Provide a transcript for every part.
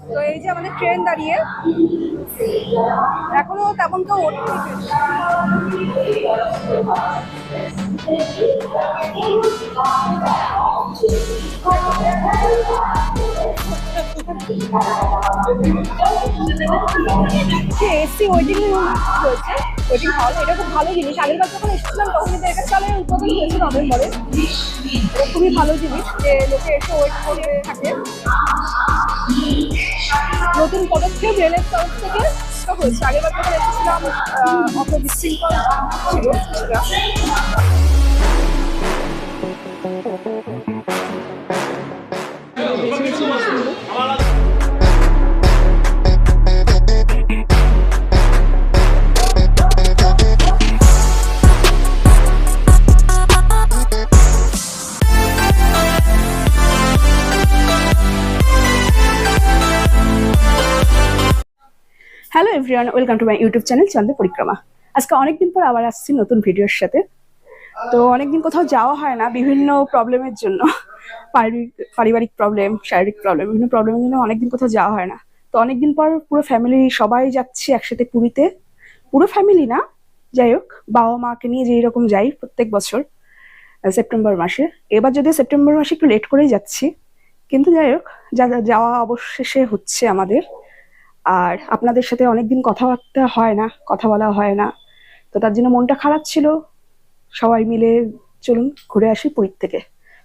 তো এই যে আমাদের ট্রেন দাঁড়িয়ে, এখনো তেমন কেউ ওঠেনি। এসি ওয়েটিং রুম রয়েছে, ওয়েটিং হল। এটা খুব ভালো জিনিস। আগের বার যখন এসেছিলাম তখন কিন্তু এটা চালের উদ্বোধন হয়েছে নভেম্বরে। এটা খুবই ভালো জিনিস যে লোকে এসে ওয়েট করে থাকে। নতুন পদক্ষেপ রেলের তরফ থেকে হয়েছে। আগের বার যখন এসেছিলাম অত বিশৃঙ্খল ছিল কিছুটা। Hello everyone, welcome to my YouTube channel Chandra Parikrama. আজকে অনেকদিন পর আবার আসছি নতুন ভিডিওর সাথে। তো অনেকদিন কোথাও যাওয়া হয় না বিভিন্ন প্রবলেমের জন্য, পারিবারিক প্রবলেম, শারীরিক প্রবলেম, বিভিন্ন প্রবলেমের জন্য অনেকদিন কোথাও যাওয়া হয় না। তো অনেকদিন পর পুরো ফ্যামিলি সবাই যাচ্ছি একসাথে পুরীতে। পুরো ফ্যামিলি না, যাই হোক বাবা মাকে নিয়ে যেই রকম যাই প্রত্যেক বছর সেপ্টেম্বর মাসে। এবার যদি সেপ্টেম্বর মাসে একটু লেট করেই যাচ্ছি, কিন্তু যাই হোক যাওয়া অবশেষে হচ্ছে আমাদের। আর আপনাদের সাথে অনেকদিন কথাবার্তা হয় না, কথা বলা হয় না, তো তার জন্য মনটা খারাপ ছিল। সবাই মিলে চলুন ঘুরে আসি পুরীর থেকে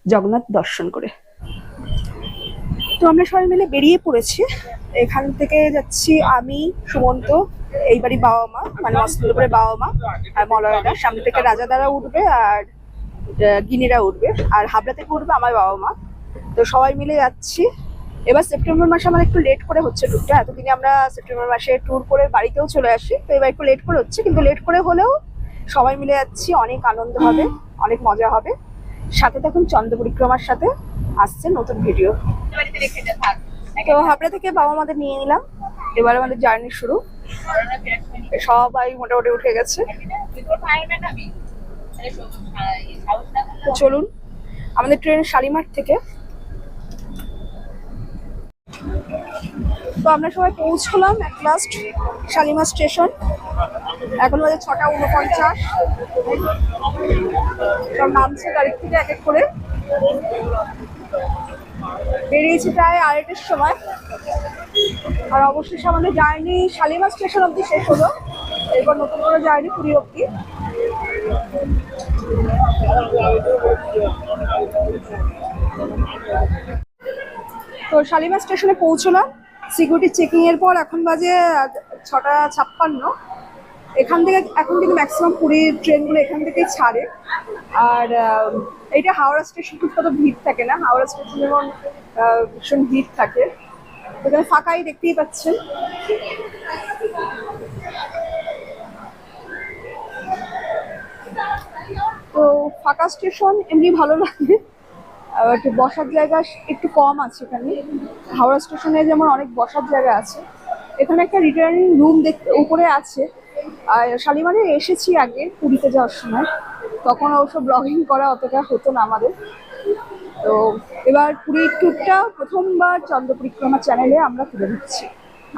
জগন্নাথ দর্শন করে। তো আমরা সবাই মিলে বেরিয়ে পড়েছি। এখান থেকে যাচ্ছি আমি, সুমন্ত, এই বাড়ি বাবা মা, মানে মস্তপুরে বাবা মা আর মলয়দা। সামনে থেকে রাজাদারা উঠবে আর গিনিরা উঠবে, আর হাবড়া থেকে উঠবে আমার বাবা মা। তো সবাই মিলে যাচ্ছি। এবার সেপ্টেম্বর মাসে আমার একটু লেট করে হচ্ছে ট্যুরটা। এতদিনে আমরা সেপ্টেম্বর মাসে ট্যুর করে বাড়িতেও চলে আসি, তো এবার একটু লেট করে হচ্ছে, কিন্তু লেট করে হলেও সবাই মিলে যাচ্ছি। অনেক আনন্দ হবে, অনেক মজা হবে। সাথে থাকুন চন্দ্র পরিক্রমার সাথে, আসছে নতুন ভিডিও। তো হাবড়া থেকে বাবা আমাদের নিয়ে নিলাম, এবার আমাদের জার্নি শুরু। সবাই মোটামুটি উঠে গেছে। তো চলুন, আমাদের ট্রেন শালিমার থেকে। তো আমরা সবাই পৌঁছলাম এট লাস্ট শালিমার স্টেশন। এখন বাজে 6:49। সব নামছে গাড়ির থেকে এক এক করে। বেরিয়েছি প্রায় 2:30-এর সময়। আর অবশেষে আমাদের জার্নি শালিমার স্টেশন অব্দি শেষ হলো। এরপর নতুন করে জার্নি পুরী অব্দি। তো শালিমার স্টেশনে পৌঁছলাম সিকিউরিটি চেকিং এর পর। এখন বাজে 6:56। এখান থেকে এখন কিন্তু ম্যাক্সিমাম পুরীর ট্রেনগুলো এখান থেকেই ছাড়ে। আর এইটা হাওড়া স্টেশন, খুব কত ভিড় থাকে না। হাওড়া স্টেশন যেমন ভীষণ ভিড় থাকে, এখানে ফাঁকাই দেখতেই পাচ্ছেন। তো ফাঁকা স্টেশন এমনি ভালো লাগে, একটু বসার জায়গা একটু কম আছে এখানে। হাওড়া স্টেশনে যেমন অনেক বসার জায়গা আছে, এখানে একটা রিটার্নিং রুম দেখতে উপরে আছে। আর শালিমারে এসেছি আগে পুরীতে যাওয়ার সময়, তখন অবশ্য ব্লগিং করা অতটা হতো না আমাদের। তো এবার পুরীর ট্যুরটা প্রথমবার চন্দ্র পরিক্রমা চ্যানেলে আমরা তুলে দিচ্ছি,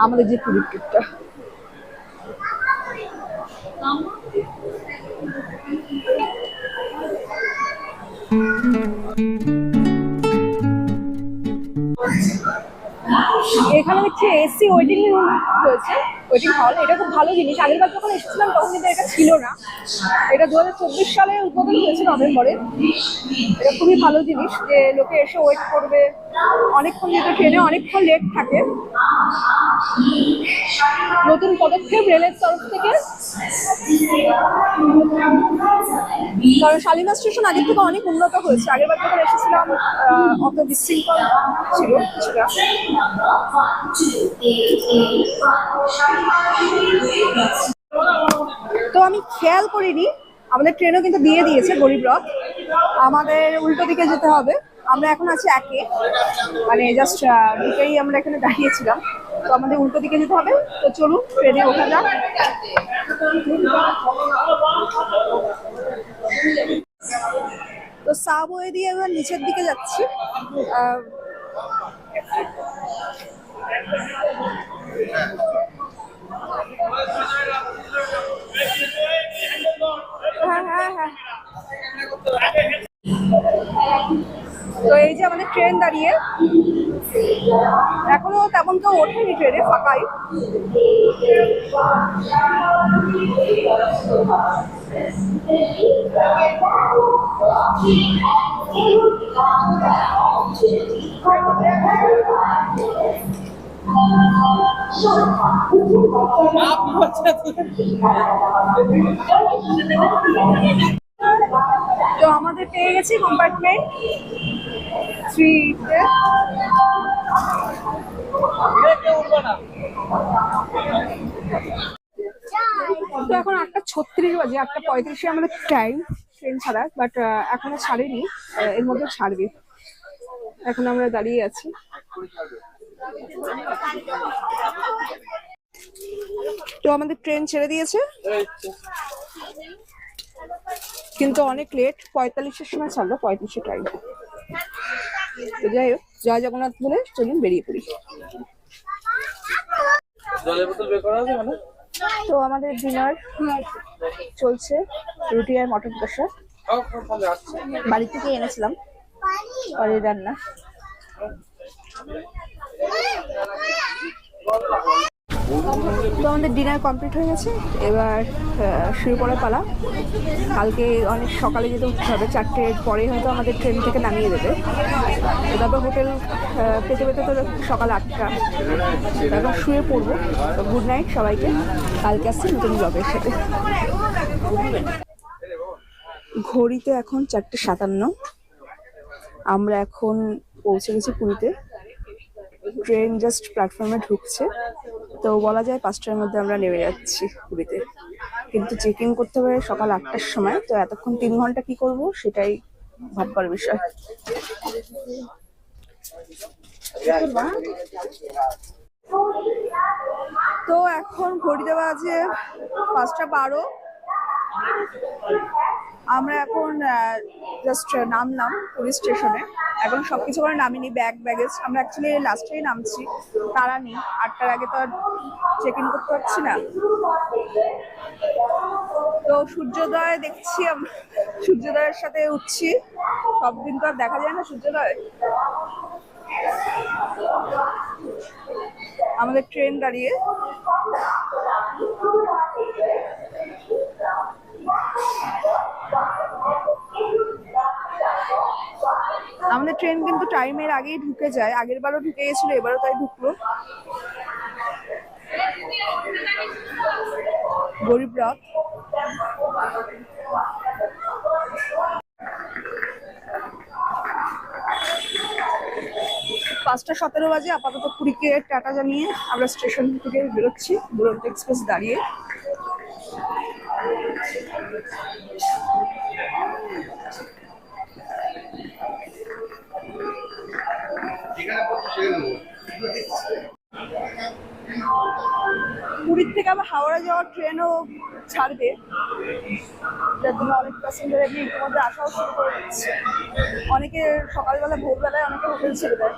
আমাদের যে পুরীর ট্যুরটা। এখানে হচ্ছে এসি ওয়েটিং রুম রয়েছে, ওয়েটিং হল। এটা খুব ভালো জিনিস। আগের বার যখন এসেছিলাম তখন কিন্তু এটা ছিল না। এটা 2024 সালে উদ্বোধন হয়েছে নভেম্বরে। এটা খুবই ভালো জিনিস যে লোকে এসে ওয়েট করবে অনেকক্ষণ, যেহেতু ট্রেনে অনেকক্ষণ লেট থাকে। নতুন পদক্ষেপ রেলের তরফ থেকে, কারণ শালিমার স্টেশন আগের থেকে অনেক উন্নত হয়েছে। আগের বার যখন এসেছিলাম অত বিশৃঙ্খল ছিল কিছুটা। তো আমি খেয়াল করিনি, আমাদের ট্রেনও কিন্তু দিয়ে দিয়েছে গরিব রথ। আমাদের উল্টো দিকে যেতে হবে। আমরা এখন আছি একে, মানে জাস্ট দুটোই আমরা এখানে দাঁড়িয়েছিলাম। তো আমাদের উল্টো দিকে যেতে হবে। তো চলুন ট্রেনে ওঠা যাক। তো সাবওয়ে দিয়ে আমরা নিচের দিকে যাচ্ছি। হ্যাঁ হ্যাঁ হ্যাঁ। তো এই যে আমাদের ট্রেন দাঁড়িয়ে, এখনো তেমন কেউ ওঠেনি ট্রেনে, ফাঁকাই। তো আমাদের পেয়ে গেছি কম্পার্টমেন্ট 3-তে। তো এখন 8:36 বাজে, 8:35-এ আমাদের টাইম ট্রেন ছাড়া, বাট এখনো ছাড়েনি, এর মধ্যে ছাড়বে। এখন আমরা দাঁড়িয়ে আছি। তো আমাদের ট্রেন ছেড়ে দিয়েছে, কিন্তু অনেক লেট, 45-এর সময় ছাড়লো, 35-এ টাইম। তো যাই হোক, জয় জগন্নাথ বলে চলুন বেরিয়ে পড়ি। তো আমাদের ডিনার চলছে, রুটি আর মটর কষা, বাড়ি থেকে এনেছিলাম, পরে রান্না। তো আমাদের ডিনার কমপ্লিট হয়ে গেছে, এবার শুয়ে পড়ার পালা। কালকে অনেক সকালে যেতে উঠতে হবে, 4টের পরে হয়তো আমাদের ট্রেন থেকে নামিয়ে দেবে। তারপর হোটেল পেতে পেতে তো সকাল 8টা, তারপর শুয়ে পড়বো। তো গুড নাইট সবাইকে, কালকে আসছি নতুন ব্লগের সাথে। ঘড়িতে এখন 4:57, আমরা এখন পৌঁছে গেছি পুরীতে। ট্রেন জাস্ট প্ল্যাটফর্মে ঢুকছে, তো বলা যায় 5টার মধ্যে আমরা নেমে যাচ্ছি পুরীতে। কিন্তু চেক ইন করতে হবে সকাল 8টার সময়, তো এতক্ষণ 3 ঘন্টা কি করব সেটাই ভাববার বিষয়। তো এখন ঘড়িতে বাজে 5:12, আমরা এখন জাস্ট নামলাম পুরী স্টেশনে। এখন সবকিছু করে নামিনি, ব্যাগেজ আমরা অ্যাকচুয়ালি লাস্টেই নামছি, তারা নেই। 8টার আগে তো আর চেক ইন করতে পারছি না। তো সূর্যোদয় দেখছি, সূর্যোদয়ের সাথে উঠছি। সব দিন তো আর দেখা যায় না সূর্যোদয়। আমাদের ট্রেন দাঁড়িয়ে, আমাদের ট্রেন কিন্তু টাইমের আগেই ঢুকে যায়, আগের বারও ঢুকে গেছিল, এবারও তাই ঢুকলো। গরিব রথ। 5:17 বাজে, আপাতত পুরীকে টাটা জানিয়ে আমরা স্টেশন থেকে বেরোচ্ছি, দুরন্ত এক্সপ্রেস দাঁড়িয়ে। পুরীর থেকে আবার হাওড়া যাওয়ার ট্রেনও ছাড়বে, যার জন্য অনেক প্যাসেঞ্জার এমনি ইতিমধ্যে আসাও শুরু করে দিচ্ছে। অনেকে সকালবেলা ভোরবেলায় অনেকে হোটেল ছেড়ে দেয়।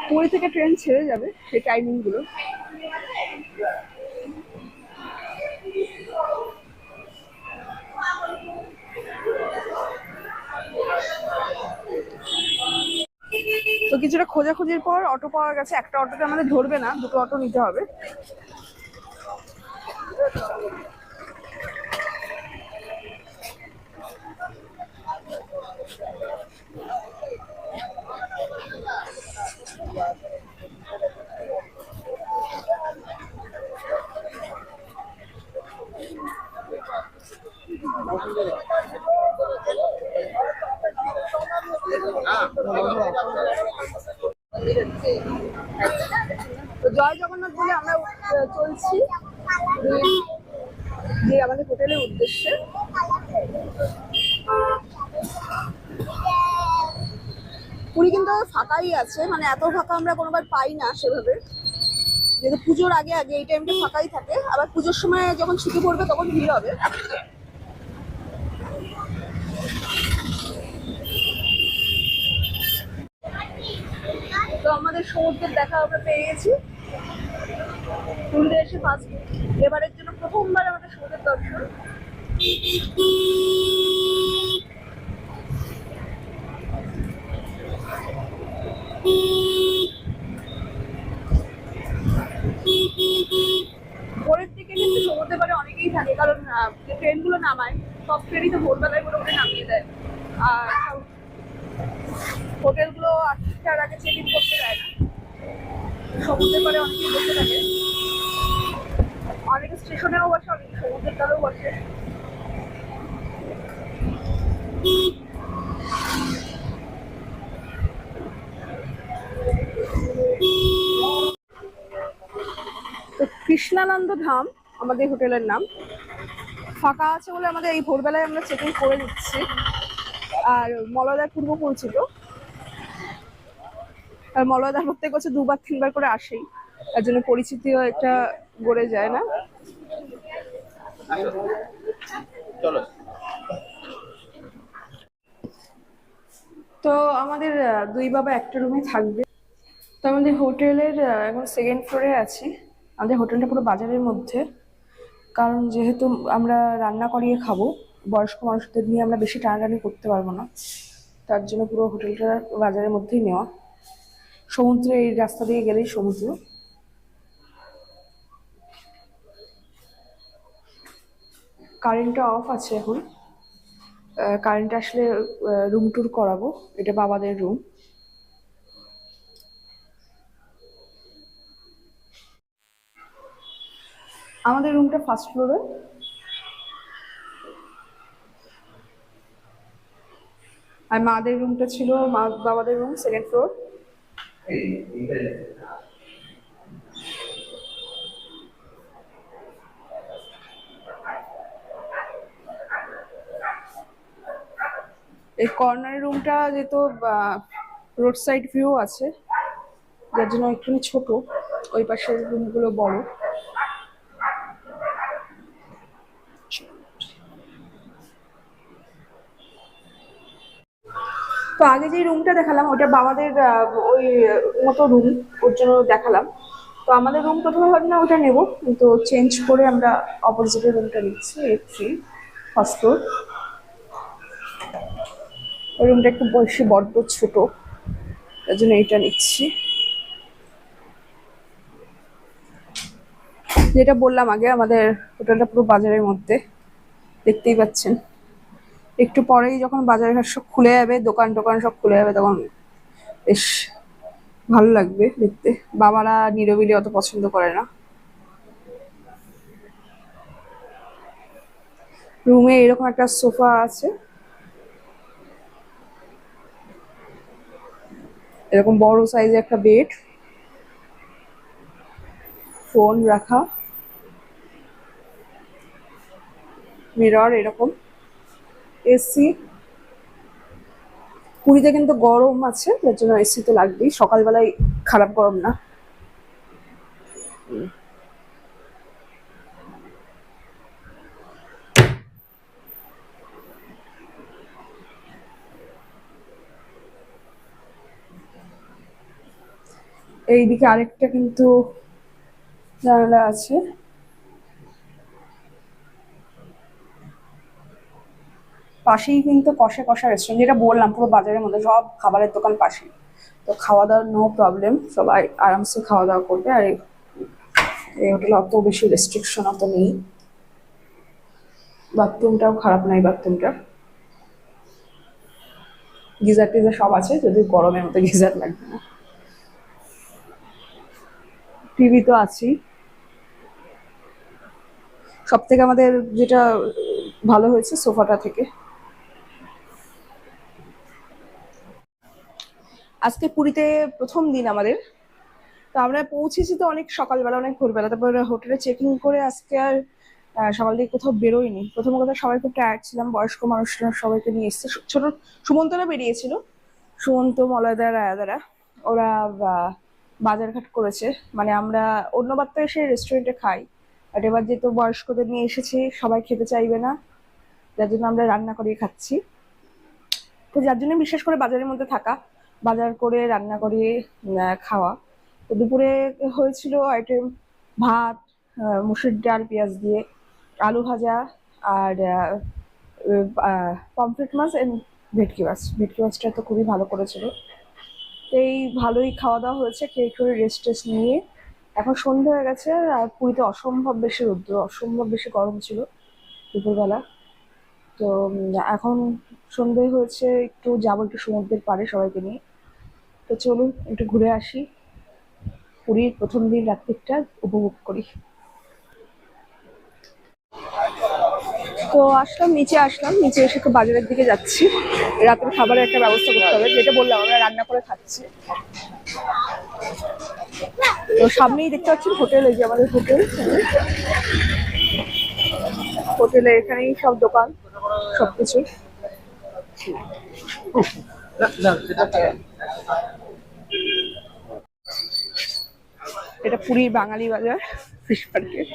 পুরী থেকে ট্রেন ছেড়ে যাবে, সেই টাইমিং গুলো। তো কিছুটা খোঁজাখুঁজির পর অটো পাওয়া গেছে। একটা অটোতে আমাদের ধরবে না, দুটো অটো নিতে হবে। তো জয় জগন্নাথ কেদারনাথ বলে আমরা চলছি যে আমাদের হোটেলের উদ্দেশ্যে। পুরী কিন্তু ফাঁকাই আছে, মানে এত ফাঁকা আমরা কোনোবার পাই না সেভাবে, যেহেতু পুজোর আগে আগে এই টাইমটা ফাঁকাই থাকে, আবার পুজোর সময় যখন ছুটি পড়বে তখন ভিড় হবে। তো আমাদের সমুদ্রের দেখা আমরা পেয়ে গেছি পুরীতে এসে ফার্স্ট, এবারের জন্য প্রথমবার আমাদের সমুদ্রের দর্শন। ভোরের দিকে কিন্তু সমুদ্রের পাড়ে অনেকেই থাকে, কারণ যে ট্রেনগুলো নামায় সব ট্রেনই তো ভোরবেলায় মোটামুটি নামিয়ে দেয়, আর হোটেলগুলো 8টার আগে চেক ইন করতে দেয় না। সমুদ্রের পাড়ে অনেকেই বসে থাকে, অনেকে স্টেশনেও বসে, অনেকে সমুদ্রের ধারেও বসে। তো কৃষ্ণানন্দ ধাম আমাদের হোটেলের নাম। ফাঁকা আছে বলে আমাদের এই ভোরবেলায় আমরা চেক ইন করে দিচ্ছি। আর মলয়দার পূর্ব পরিচিত, আর মলয়দার প্রত্যেক বছর 2-3 বার করে আসেই, তার জন্য পরিচিতিও একটা গড়ে যায় না। তো আমাদের 2 বাবা একটা রুমে থাকবে। তো আমাদের হোটেলের এখন 2nd ফ্লোরে আছি। আমাদের হোটেলটা পুরো বাজারের মধ্যে, কারণ যেহেতু আমরা রান্না করিয়ে খাবো, বয়স্ক মানুষদের নিয়ে আমরা বেশি টানাটানি করতে পারবো না, তার জন্য পুরো হোটেলটা বাজারের মধ্যেই নেওয়া। সমুদ্রে এই রাস্তা দিয়ে গেলেই সমুদ্র। কারেন্টটা অফ আছে এখন, কারেন্ট আসলে রুম ট্যুর করাবো। এটা বাবাদের রুম। আমাদের রুমটা 1st ফ্লোরে, আর মাদের রুমটা ছিল বাবাদের রুম 2nd ফ্লোর। এই কর্নার রুমটা যেহেতু রোড সাইড ভিউ আছে, যার জন্য একটুখানি ছোট, ওই পাশের রুমগুলো বড়। তো আগে যে রুমটা দেখালাম ওটা বাবাদের ওই মতো রুম, ওর জন্য দেখালাম। তো আমাদের রুম প্রথমে ভাবলাম ওটা নেব, কিন্তু চেঞ্জ করে আমরা অপোজিটের রুমটা নিচ্ছি, 8-3 ফার্স্ট ফ্লোর। ওই রুমটা একটু বেশি বড্ড ছোট, তার জন্য এটা নিচ্ছি। যেটা বললাম আগে, আমাদের হোটেলটা পুরো বাজারের মধ্যে, দেখতেই পাচ্ছেন। একটু পরেই যখন বাজার ঘাট সব খুলে যাবে, দোকান টোকান সব খুলে যাবে, তখন বেশ ভালো লাগবে দেখতে। বাবারা নিরবিলি অত পছন্দ করে না। রুমে এরকম একটা সোফা আছে, এরকম বড় সাইজের একটা বেড, ফোন রাখা, মিরর, এরকম এসি। পুরীতে কিন্তু গরম আছে, যার জন্য এসি তো লাগবেই, সকালবেলায় খারাপ গরম না। এইদিকে আরেকটা কিন্তু জানালা আছে। পাশেই কিন্তু কষা কষা রেস্টুরেন্ট, যেটা বললাম পুরো বাজারের মধ্যে, সব খাবারের দোকান পাশেই। তো খাওয়া দাওয়ার নো প্রবলেম, সবাই আরামসে খাওয়া দাওয়া করবে। আর এই হোটেলে অত বেশি রেস্ট্রিকশন অত নেই। বাথরুমটাও খারাপ নাই, বাথরুমটা গিজার টিজার সব আছে, যদি গরমের মতো গিজার লাগবে না। টিভি তো আছেই। সব থেকে আমাদের যেটা ভালো হয়েছে সোফাটা থেকে। আজকে পুরীতে প্রথম দিন আমাদের, তো আমরা পৌঁছেছি তো অনেক সকালবেলা, অনেক ভোরবেলা। তারপর হোটেলে চেকিং করে আজকে আর সকাল থেকে কোথাও বেরোয়নি। প্রথম কথা সবাই খুব টায়ার্ড ছিলাম, বয়স্ক মানুষরা সবাইকে নিয়ে এসছে। ছোট সুমন্তরা বেরিয়েছিল, সুমন্ত, মলয়দা, রায়াদারা। ওরা বাজারঘাট করেছে। মানে আমরা অন্যবার তো এসে রেস্টুরেন্টে খাই, বাট এবার যেহেতু বয়স্কদের নিয়ে এসেছি, সবাই খেতে চাইবে না, যার জন্য আমরা রান্না করিয়ে খাচ্ছি। তো যার জন্য বিশেষ করে বাজারের মধ্যে থাকা, বাজার করে রান্না করে খাওয়া। তো দুপুরে হয়েছিল আইটেম ভাত, মুসুর ডাল পেঁয়াজ দিয়ে, আলু ভাজা, আর পমফ্রেট মাছ এন্ড ভেটকি মাছ। ভেটকি মাছটা তো খুবই ভালো করেছিল। তো এই ভালোই খাওয়া দাওয়া হয়েছে, খেয়ে করে রেস্ট টেস্ট নিয়ে এখন সন্ধ্যে হয়ে গেছে। আর পুরীতে অসম্ভব বেশি রৌদ্র, অসম্ভব বেশি গরম ছিল দুপুরবেলা। তো এখন সন্ধে হয়েছে, একটু যাবো একটু সমুদ্রের পাড়ে সবাইকে নিয়ে। তো চলুন একটু ঘুরে আসি, পুরীর প্রথম দিন রাত্রিটা উপভোগ করি। তো নিচে আসলাম, নিচে এসে একটু বাজারের দিকে যাচ্ছি। রাতের খাবারের একটা ব্যবস্থা করতে হবে, যেটা বললাম আমরা রান্না করে খাচ্ছি। তো সামনেই দেখতে পাচ্ছি হোটেল, এই যে আমাদের হোটেল। হোটেলে এখানেই সব দোকান, সবকিছু। এটা পুরীর বাঙালি বাজার, ফিশ মার্কেট।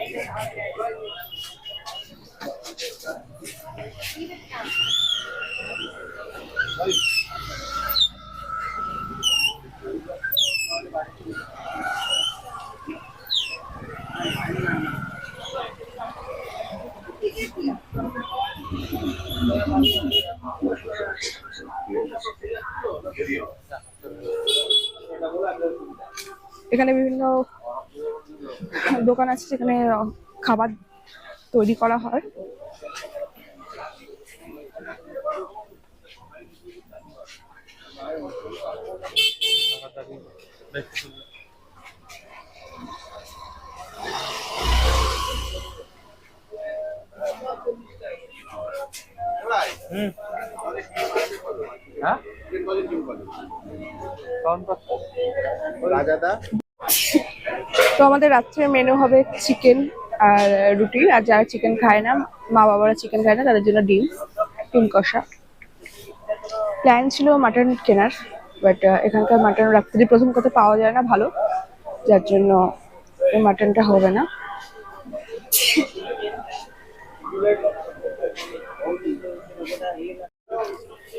এখানে বিভিন্ন দোকান আছে যেখানে খাবার তৈরি করা হয়। তো আমাদের রাত্রের মেনু হবে চিকেন আর রুটি। আর যারা চিকেন খায় না, মা বাবারা চিকেন খায় না, তাদের জন্য ডিম কষা। প্ল্যান ছিল মাটন কেনার, বাট এখানকার মাটন রাত্রি প্রথম কথা পাওয়া যায় না ভালো, যার জন্য এই মাটনটা হবে না।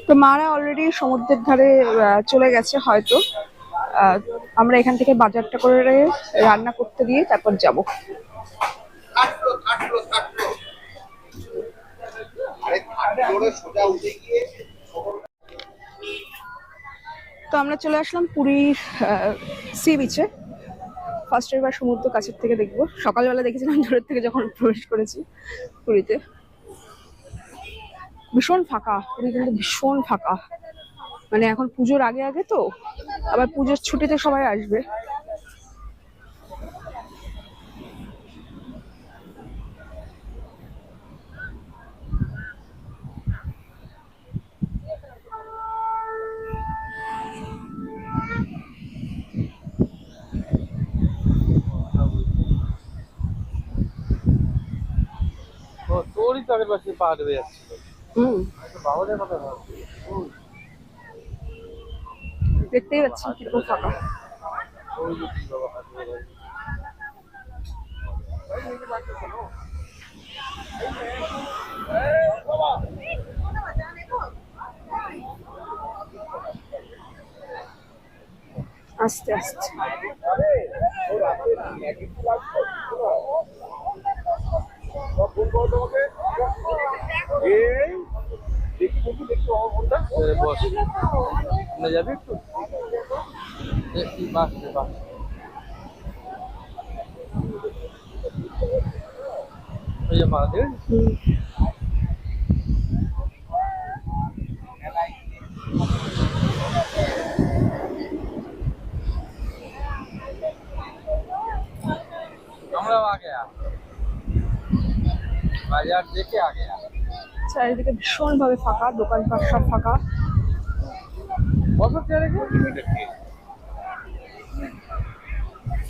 তো মারা অলরেডি সমুদ্রের ধারে চলে গেছে হয়তো। আমরা এখান থেকে বাজারটা করে রান্না করতে দিয়ে তারপর যাব। তো আমরা চলে আসলাম পুরীর সি বিচে। ফার্স্ট এবার সমুদ্র কাছের থেকে দেখবো। সকালবেলা দেখেছিলাম দূরের থেকে যখন প্রবেশ করেছি পুরীতে। ভীষণ ফাঁকা, পুরী কিন্তু ভীষণ ফাঁকা। মানে এখন পুজোর আগে আগে তো, আবার পুজোর ছুটিতে সবাই আসবে। তোরই তো আগের পাশে পা ডুবে যাচ্ছিল। বাবাদের কথা ভাবছি, দেখতেই পাচ্ছি কিরকম ফাঁকা। আস্তে আস্তে যাবে একটু বাস বাস। ওই যে মারা দেবে। আমরাও আগে বাজার দেখে আগে। চারিদিকে ভীষণ ভাবে ফাঁকা, দোকানপাট সব ফাঁকা। বছর চেয়ে রেখে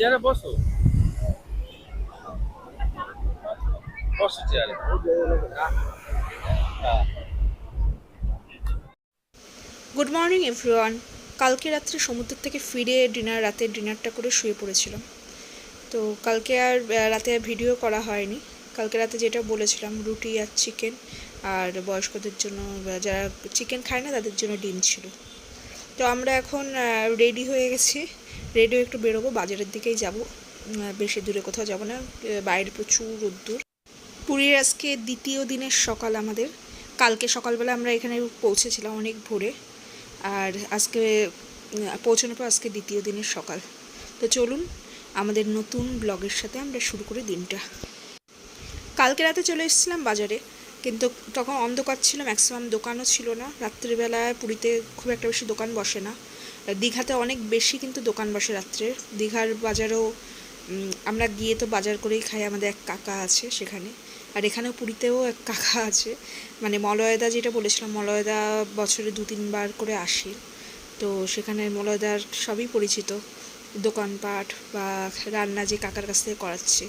চেয়ারে বসো, বসো চেয়ারে। Good morning everyone. কালকে রাত্রে সমুদ্র থেকে ফিরে রাতের ডিনারটা করে শুয়ে পড়েছিলাম। তো কালকে আর রাতে আর ভিডিও করা হয়নি। কালকে রাতে যেটা বলেছিলাম, রুটি আর চিকেন, আর বয়স্কদের জন্য যারা চিকেন খায় না তাদের জন্য ডিম ছিল। তো আমরা এখন রেডি হয়ে গেছি, রেডি হয়ে একটু বেরোবো, বাজারের দিকেই যাব, বেশি দূরে কোথাও যাব না, বাইরে প্রচুর রোদ্দুর। পুরীর আজকে দ্বিতীয় দিনের সকাল আমাদের। কালকে সকালবেলা আমরা এখানে পৌঁছেছিলাম অনেক ভোরে, আর আজকে পৌঁছানোর পর আজকে দ্বিতীয় দিনের সকাল। তো চলুন আমাদের নতুন ব্লগের সাথে আমরা শুরু করি দিনটা। কালকে রাতে চলে এসেছিলাম বাজারে, কিন্তু তখন অন্ধকার ছিল, ম্যাক্সিমাম দোকানও ছিল না। রাত্রিবেলায় পুরীতে খুব একটা বেশি দোকান বসে না, দীঘাতে অনেক বেশি কিন্তু দোকান বসে রাত্রে। দীঘার বাজারেও আমরা গিয়ে তো বাজার করেই খাই, আমাদের এক কাকা আছে সেখানে। আর এখানেও পুরীতেও এক কাকা আছে, মানে মলয়দা, যেটা বলেছিলাম মলয়দা বছরে 2-3 বার করে আসে। তো সেখানে মলয়দার সবই পরিচিত, দোকানপাট বা রান্না যে কাকার কাছ থেকে করাচ্ছে।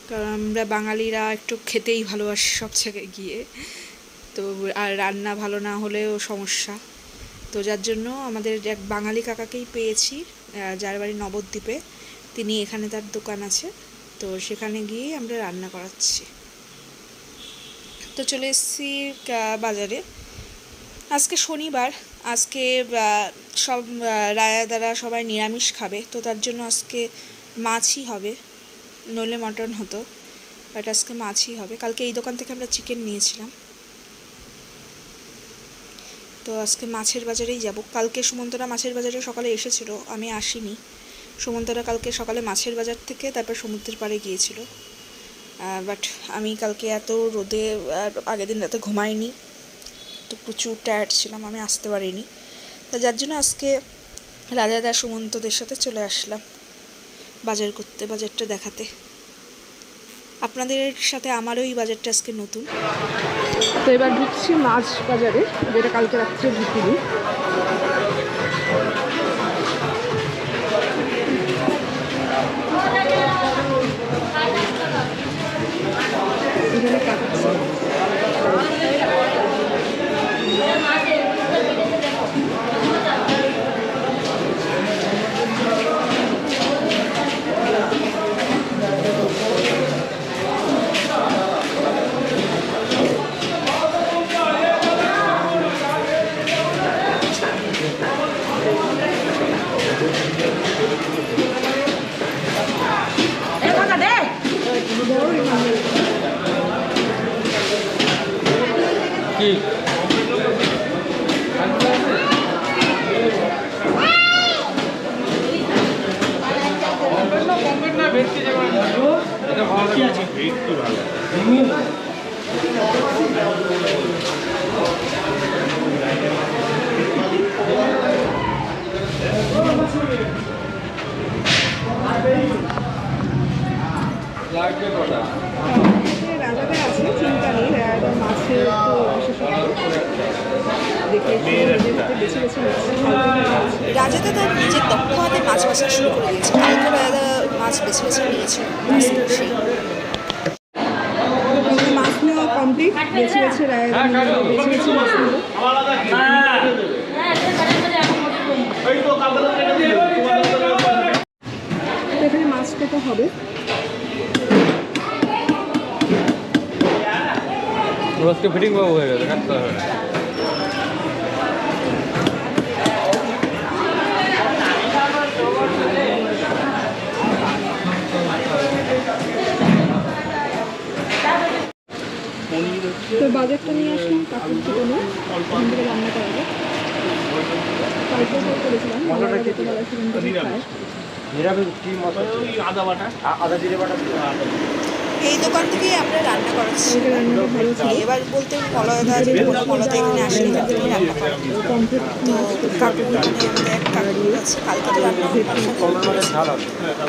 কারণ আমরা বাঙালিরা একটু খেতেই ভালোবাসি সব জায়গায় গিয়ে, তো আর রান্না ভালো না হলেও সমস্যা। তো যার জন্য আমাদের এক বাঙালি কাকাকেই পেয়েছি, যার বাড়ি নবদ্বীপে, তিনি এখানে তার দোকান আছে, তো সেখানে গিয়ে আমরা রান্না করাচ্ছি। তো চলে এসেছি বাজারে। আজকে শনিবার, আজকে সব রায়াদারা সবাই নিরামিষ খাবে, তো তার জন্য আজকে মাছই হবে, নইলে মটন হতো, বাট আজকে মাছই হবে। কালকে এই দোকান থেকে আমরা চিকেন নিয়েছিলাম, তো আজকে মাছের বাজারেই যাব। কালকে সুমন্তরা মাছের বাজারে সকালে এসেছিল, আমি আসিনি। সুমন্তরা কালকে সকালে মাছের বাজার থেকে তারপর সমুদ্রের পাড়ে গিয়েছিল, বাট আমি কালকে এত রোদে আর আগের দিন রাতে ঘুমাইনি, তো প্রচুর টায়ার্ড ছিলাম, আমি আসতে পারিনি। তা যার জন্য আজকে রাজাদা সুমন্তদের সাথে চলে আসলাম বাজার করতে, বাজারটা দেখাতে। আপনাদের সাথে আমারও এই বাজারটা আজকে নতুন। তো এবার ঢুকছি মাছ বাজারে, যেটা কালকে রাত্রে ঢুকিনি। এখানে কাটছে কি এটা ভালো আছে, একটু ভালো। লাগবে কটা? রাজাদের আছে, চিন্তা নেই, রাজাদের মাছের তো রাজাদা তার নিজের দক্ষ হাতে মাছ বাছা শুরু করে দিয়েছে। কালকে রাজাদা মাছ বেছে বেছে নিয়েছে, সেই মাছ নেওয়া কমপ্লিট, বেছে বেছে রাজাদা বেছে বেছে মাছ নেব। এখানে মাছ কাটা হবে। আজকে ফিটিং বাবু হয়ে গেছে, কাটতে হবে না। তো বাজারটা নিয়ে আসলাম কাকুর দোকানে, ওখান থেকে রান্না করা যায়। কালকেও করেছিলাম বেলা সেখান থেকে খায়। নিরামিষ কি মশলা? আদা বাটা, আদা জিরে বাটা। এই দোকান থেকেই আমরা রান্না করাচ্ছি। এবার বলতে মলয়দা মলয়দা এখানে আসলে এখান থেকেই রান্না করে। তো কাকু মানে আমাদের এক কাকু আছে, কালকে তো রান্না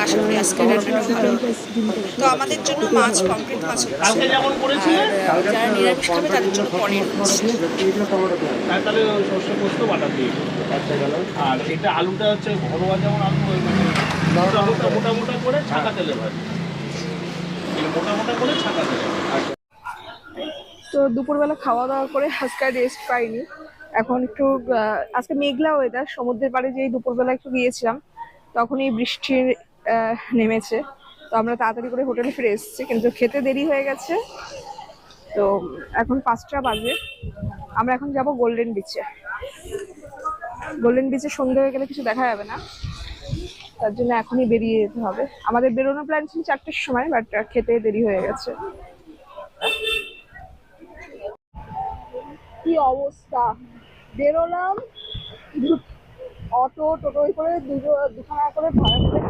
আশা করি আজকে রান্নাটা ভালো হবে। তো আমাদের জন্য মাছ, পমফ্রেট মাছ হচ্ছে, আর যারা নিরামিষ খাবে তাদের জন্য পনির হচ্ছে। তাহলে সর্ষে পোস্ত বাটা দিয়ে আর এটা আলুটা হচ্ছে ঘরোয়া যেমন আলু মোটা মোটা করে ছাকা তেলে ভাজি, মোটা মোটা করে ছাকা তেলে। তো দুপুরবেলা খাওয়া দাওয়া করে আজকে রেস্ট পাইনি। এখন একটু আজকে মেঘলা ওয়েদার, সমুদ্রের পাড়ে যেই দুপুরবেলা একটু গিয়েছিলাম তখনই বৃষ্টির নেমেছে। তো আমরা তাড়াতাড়ি করে হোটেলে ফিরে এসেছি, কিন্তু খেতে দেরি হয়ে গেছে। তো এখন 5টা বাজে। আমরা এখন যাব গোল্ডেন বিচে। গোল্ডেন বিচে সন্ধ্যে হয়ে গেলে কিছু দেখা যাবে না, তার জন্য এখনই বেরিয়ে যেতে হবে। আমাদের বেরোনোর প্ল্যান ছিল 4টের সময়, বাট খেতে দেরি হয়ে গেছে। কি অবস্থা, বেরোলাম অটো টোটো করে দুখানা করে ভাড়া করে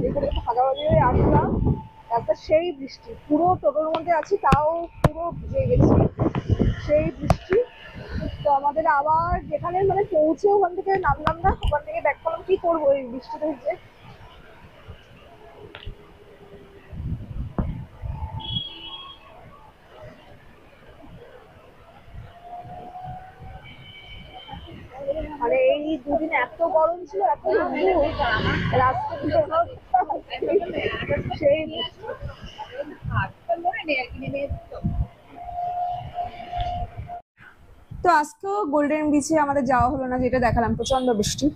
এখানে ভাগাভাগি হয়ে আসলাম। তারপর সেই বৃষ্টি, পুরো টোটোর মধ্যে আছি তাও পুরো ভিজে গেছি, সেই বৃষ্টি। তো আমাদের আবার যেখানে মানে পৌঁছে ওখান থেকে নামলাম না, ওখান থেকে ব্যাক করলাম। কি করবো এই বৃষ্টিতে ভিজে। মানে এই দুদিন এত গরম ছিল, এত রাস্তা সেই তো আজকেও গোল্ডেন বিচে আমাদের যাওয়া হলো না, যেটা দেখালাম প্রচন্ড বৃষ্টি।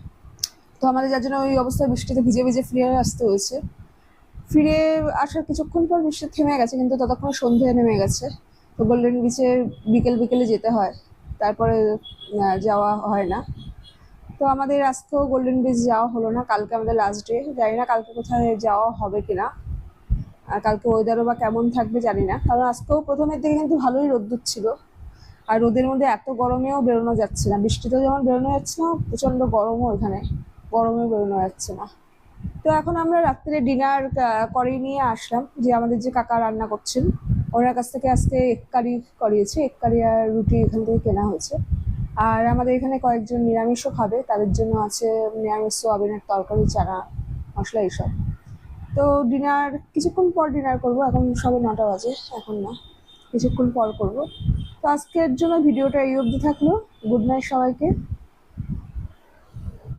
তো আমাদের যার জন্য ওই অবস্থায় বৃষ্টিতে ভিজে ভিজে ফিরে আসতে হয়েছে। ফিরে আসার কিছুক্ষণ পর বৃষ্টি থেমে গেছে, কিন্তু ততক্ষণ সন্ধে নেমে গেছে। তো গোল্ডেন বিচে বিকেল বিকেলে যেতে হয়, তারপরে যাওয়া হয় না। তো আমাদের আজকেও গোল্ডেন বিচ যাওয়া হলো না, কালকে আমাদের লাস্ট ডে। জানি না কালকে কোথায় যাওয়া হবে কিনা, আর কালকে ওয়েদারও বা কেমন থাকবে জানি না। কারণ আজকেও প্রথমের দিকে কিন্তু ভালোই রোদ্দুর ছিল, আর রোদের মধ্যে এত গরমেও বেরোনো যাচ্ছে না। বৃষ্টিতেও যেমন বেরোনো যাচ্ছে না, প্রচন্ড গরমও এখানে, গরমেও বেরোনো যাচ্ছে না। তো এখন আমরা রাত্রে ডিনার করে নিয়ে আসলাম, যে আমাদের যে কাকা রান্না করছেন ওনার কাছ থেকে আজকে এগ কারি করিয়েছে, এগ কারি আর রুটি এখান থেকে কেনা হয়েছে। আর আমাদের এখানে কয়েকজন নিরামিষও খাবে, তাদের জন্য আছে নিরামিষ সোয়াবিনের তরকারি, চানা মশলা এইসব। তো ডিনার কিছুক্ষণ পর ডিনার করব, এখন সবে 9টা বাজে, এখন না, কিছুক্ষণ পর করব। তো আজকের জন্য ভিডিওটা এই অবধি থাকলো। গুড নাইট সবাইকে।